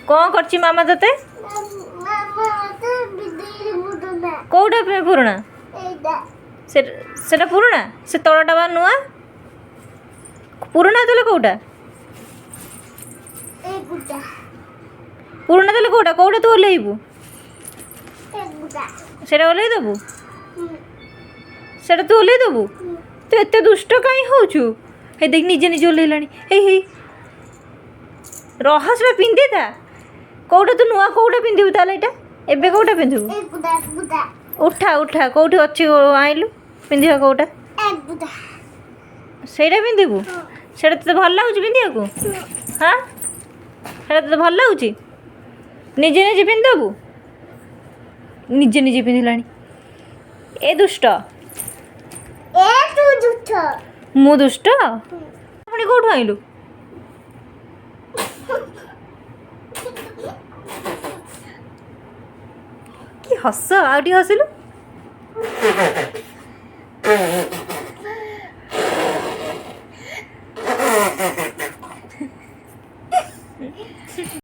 कौन करछि मामा तते कोउटा पुराणा सेटा पुराणा से तलटा बा नुआ पुराणा तले कोउटा पुराणा तले कोउटा कोउटा तू ओलेइबू सेटा ओलेइ देबू सेटा तू ओलेइ देबू तू एते दुष्ट काई होछु हे देख निजे निजे ओलेइलानी हे रहस्या पिंधि था कोउटा तू नुआ कोउटा पिंधिबू ताले एटा एबे कोउटा पिंधिबू उठा उठा कोउठी अछि आइलु पिंधिया कोउटा सेटा पिंधिबू सेटा तते भल लागुची पिंधिया को हां सेटा तते भल लागुची निजे निजे पिंधबू निजे निजे पिंधिलानी ए दुष्ट मु दुष्ट पुणी कोउठु आइलु कि हस आउटी हसिलु